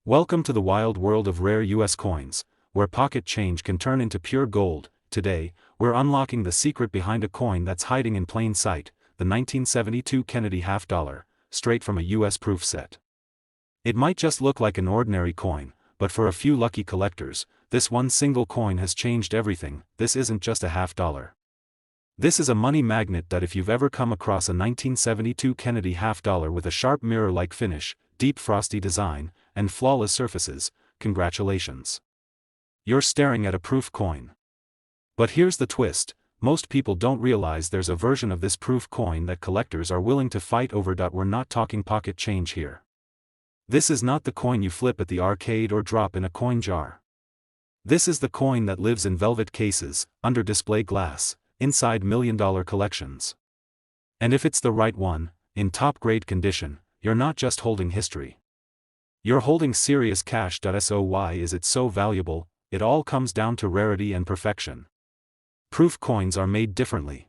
Welcome to the wild world of rare US coins, where pocket change can turn into pure gold. Today, we're unlocking the secret behind a coin that's hiding in plain sight, the 1972 Kennedy half dollar, straight from a US proof set. It might just look like an ordinary coin, but for a few lucky collectors, this one single coin has changed everything. This isn't just a half dollar. This is a money magnet that if you've ever come across a 1972 Kennedy half dollar with a sharp mirror-like finish, deep frosty design, and flawless surfaces, congratulations. You're staring at a proof coin. But here's the twist, most people don't realize there's a version of this proof coin that collectors are willing to fight over. We're not talking pocket change here. This is not the coin you flip at the arcade or drop in a coin jar. This is the coin that lives in velvet cases, under display glass, inside million-dollar collections. And if it's the right one, in top-grade condition, you're not just holding history. You're holding serious cash. So why is it so valuable? It all comes down to rarity and perfection. Proof coins are made differently.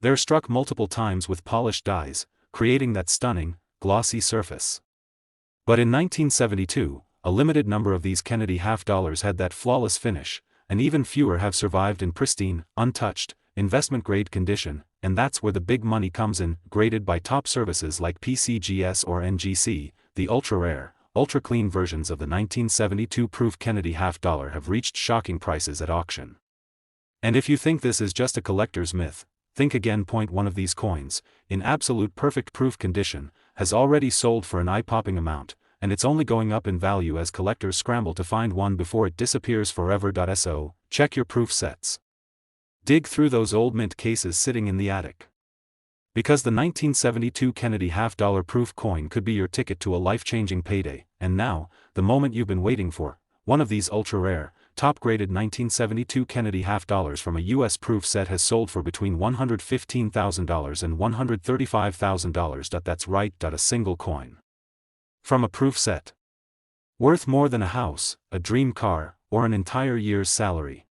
They're struck multiple times with polished dies, creating that stunning, glossy surface. But in 1972, a limited number of these Kennedy half dollars had that flawless finish, and even fewer have survived in pristine, untouched, investment-grade condition, and that's where the big money comes in. Graded by top services like PCGS or NGC, the ultra-rare, ultra-clean versions of the 1972 proof Kennedy half dollar have reached shocking prices at auction. And if you think this is just a collector's myth, think again. One of these coins, in absolute perfect proof condition, has already sold for an eye-popping amount, and it's only going up in value as collectors scramble to find one before it disappears forever. So, check your proof sets. Dig through those old mint cases sitting in the attic. Because the 1972 Kennedy half dollar proof coin could be your ticket to a life-changing payday, and now, the moment you've been waiting for, one of these ultra-rare, top-graded 1972 Kennedy half dollars from a US proof set has sold for between $115,000 and $135,000. That's right, a single coin. From a proof set. Worth more than a house, a dream car, or an entire year's salary.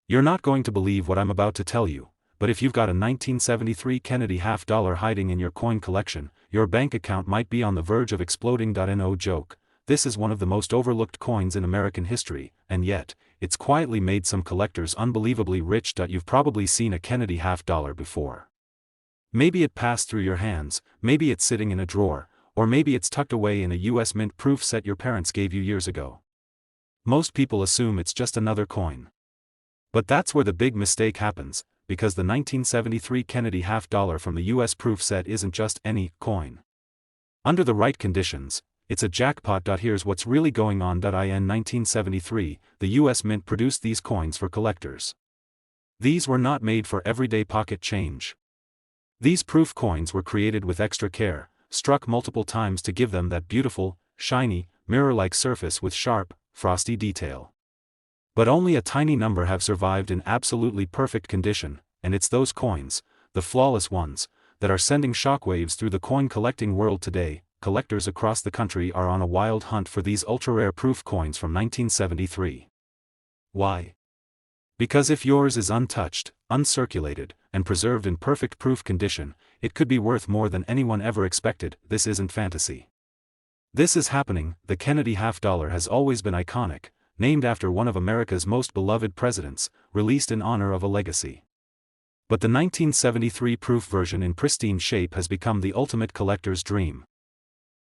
You're not going to believe what I'm about to tell you, but if you've got a 1973 Kennedy half dollar hiding in your coin collection, your bank account might be on the verge of exploding. No joke, this is one of the most overlooked coins in American history, and yet, it's quietly made some collectors unbelievably rich. You've probably seen a Kennedy half dollar before. Maybe it passed through your hands, maybe it's sitting in a drawer, or maybe it's tucked away in a US mint proof set your parents gave you years ago. Most people assume it's just another coin. But that's where the big mistake happens, because the 1973 Kennedy half dollar from the US proof set isn't just any coin. Under the right conditions, it's a jackpot. Here's what's really going on. In 1973, the US Mint produced these coins for collectors. These were not made for everyday pocket change. These proof coins were created with extra care, struck multiple times to give them that beautiful, shiny, mirror-like surface with sharp, frosty detail. But only a tiny number have survived in absolutely perfect condition, and it's those coins, the flawless ones, that are sending shockwaves through the coin collecting world today. Collectors across the country are on a wild hunt for these ultra-rare proof coins from 1973. Why? Because if yours is untouched, uncirculated, and preserved in perfect proof condition, it could be worth more than anyone ever expected. This isn't fantasy. This is happening. The Kennedy half dollar has always been iconic, named after one of America's most beloved presidents, released in honor of a legacy. But the 1973 proof version in pristine shape has become the ultimate collector's dream.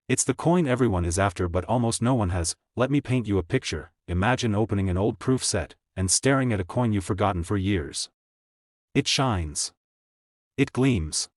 It's the coin everyone is after but almost no one has. Let me paint you a picture. Imagine opening an old proof set, and staring at a coin you've forgotten for years. It shines. It gleams.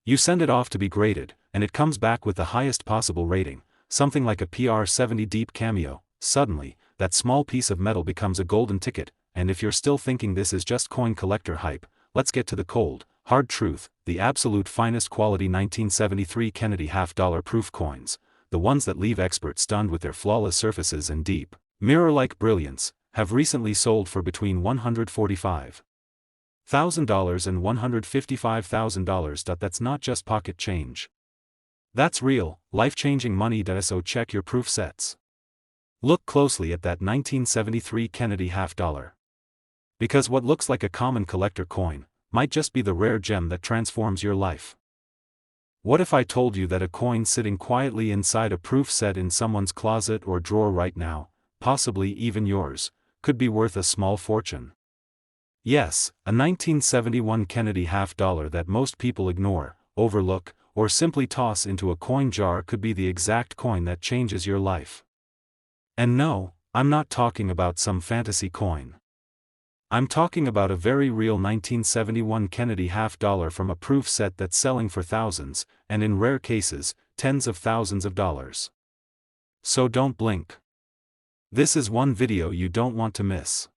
You send it off to be graded, and it comes back with the highest possible rating, something like a PR 70 deep cameo. Suddenly, that small piece of metal becomes a golden ticket, and if you're still thinking this is just coin collector hype, let's get to the cold, hard truth. The absolute finest quality 1973 Kennedy half dollar proof coins, the ones that leave experts stunned with their flawless surfaces and deep, mirror-like brilliance, have recently sold for between $145,000 and $155,000. That's not just pocket change. That's real, life-changing money. So check your proof sets. Look closely at that 1973 Kennedy half dollar. Because what looks like a common collector coin might just be the rare gem that transforms your life. What if I told you that a coin sitting quietly inside a proof set in someone's closet or drawer right now, possibly even yours, could be worth a small fortune? Yes, a 1971 Kennedy half-dollar that most people ignore, overlook, or simply toss into a coin jar could be the exact coin that changes your life. And no, I'm not talking about some fantasy coin. I'm talking about a very real 1971 Kennedy half-dollar from a proof set that's selling for thousands, and in rare cases, tens of thousands of dollars. So don't blink. This is one video you don't want to miss.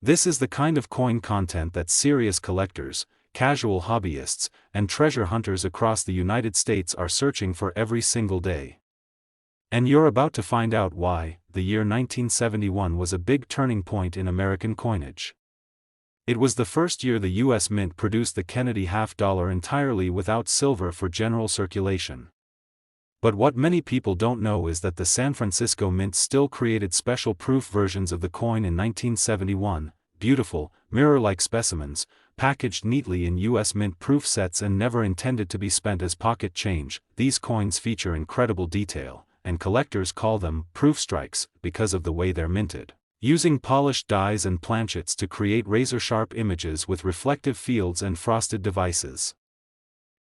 This is the kind of coin content that serious collectors, casual hobbyists, and treasure hunters across the United States are searching for every single day. And you're about to find out why. The year 1971 was a big turning point in American coinage. It was the first year the U.S. Mint produced the Kennedy half-dollar entirely without silver for general circulation. But what many people don't know is that the San Francisco Mint still created special proof versions of the coin in 1971, beautiful, mirror-like specimens, packaged neatly in U.S. Mint proof sets and never intended to be spent as pocket change. These coins feature incredible detail, and collectors call them proof strikes because of the way they're minted, using polished dies and planchets to create razor-sharp images with reflective fields and frosted devices.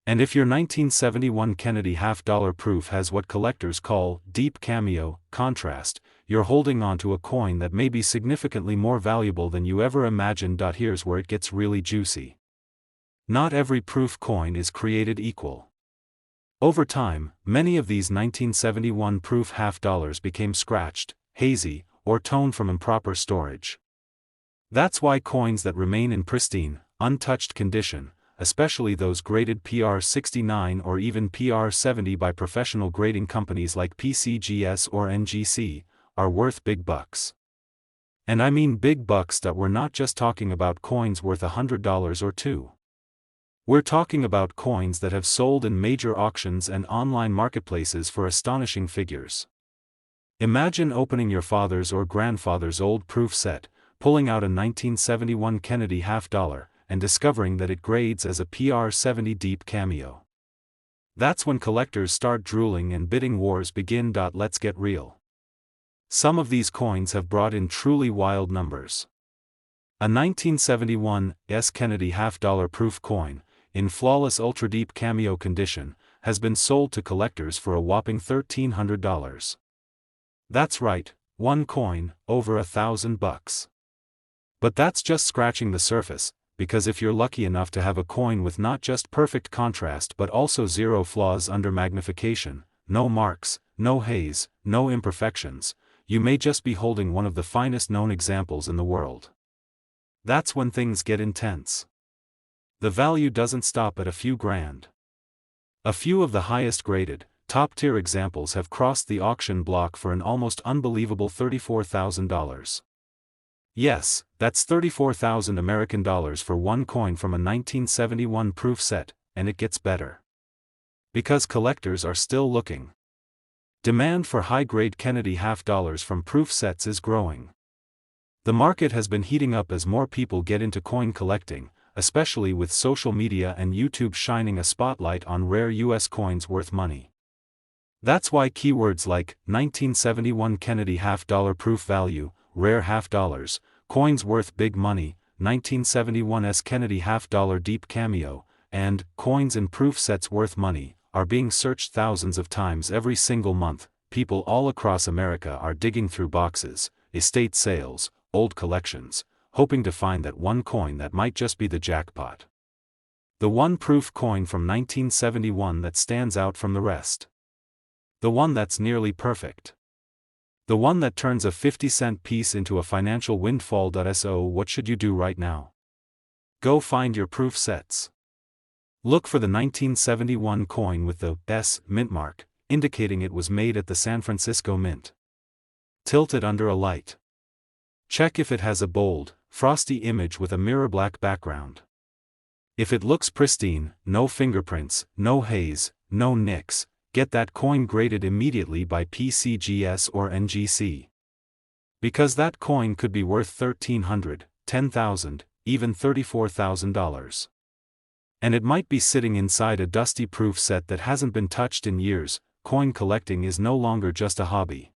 And if your 1971 Kennedy half-dollar proof has what collectors call deep cameo contrast, you're holding on to a coin that may be significantly more valuable than you ever imagined. Here's where it gets really juicy. Not every proof coin is created equal. Over time, many of these 1971 proof half-dollars became scratched, hazy, or toned from improper storage. That's why coins that remain in pristine, untouched condition, especially those graded PR69 or even PR70 by professional grading companies like PCGS or NGC, are worth big bucks. And I mean big bucks. We're not just talking about coins worth $100 or $2. We're talking about coins that have sold in major auctions and online marketplaces for astonishing figures. Imagine opening your father's or grandfather's old proof set, pulling out a 1971 Kennedy half-dollar, and discovering that it grades as a PR70 deep cameo. That's when collectors start drooling and bidding wars begin. Let's get real. Some of these coins have brought in truly wild numbers. A 1971 Kennedy half-dollar proof coin, in flawless ultra-deep cameo condition, has been sold to collectors for a whopping $1,300. That's right, one coin, over $1,000. But that's just scratching the surface, because if you're lucky enough to have a coin with not just perfect contrast but also zero flaws under magnification, no marks, no haze, no imperfections, you may just be holding one of the finest known examples in the world. That's when things get intense. The value doesn't stop at a few grand. A few of the highest graded, top-tier examples have crossed the auction block for an almost unbelievable $34,000. Yes, that's $34,000 American dollars for one coin from a 1971 proof set, and it gets better. Because collectors are still looking. Demand for high-grade Kennedy half-dollars from proof sets is growing. The market has been heating up as more people get into coin collecting, especially with social media and YouTube shining a spotlight on rare U.S. coins worth money. That's why keywords like 1971 Kennedy half-dollar proof value, rare half-dollars, coins worth big money, 1971's Kennedy half-dollar deep cameo, and coins in proof sets worth money, are being searched thousands of times every single month. People all across America are digging through boxes, estate sales, old collections, hoping to find that one coin that might just be the jackpot. The one proof coin from 1971 that stands out from the rest. The one that's nearly perfect. The one that turns a 50-cent piece into a financial windfall. So what should you do right now? Go find your proof sets. Look for the 1971 coin with the S mint mark, indicating it was made at the San Francisco Mint. Tilt it under a light. Check if it has a bold, frosty image with a mirror black background. If it looks pristine, no fingerprints, no haze, no nicks, get that coin graded immediately by PCGS or NGC. Because that coin could be worth $1,300, $10,000, even $34,000. And it might be sitting inside a dusty proof set that hasn't been touched in years. Coin collecting is no longer just a hobby.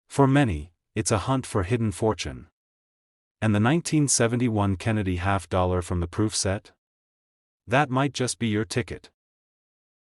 For many, it's a hunt for hidden fortune. And the 1971 Kennedy half dollar from the proof set? That might just be your ticket.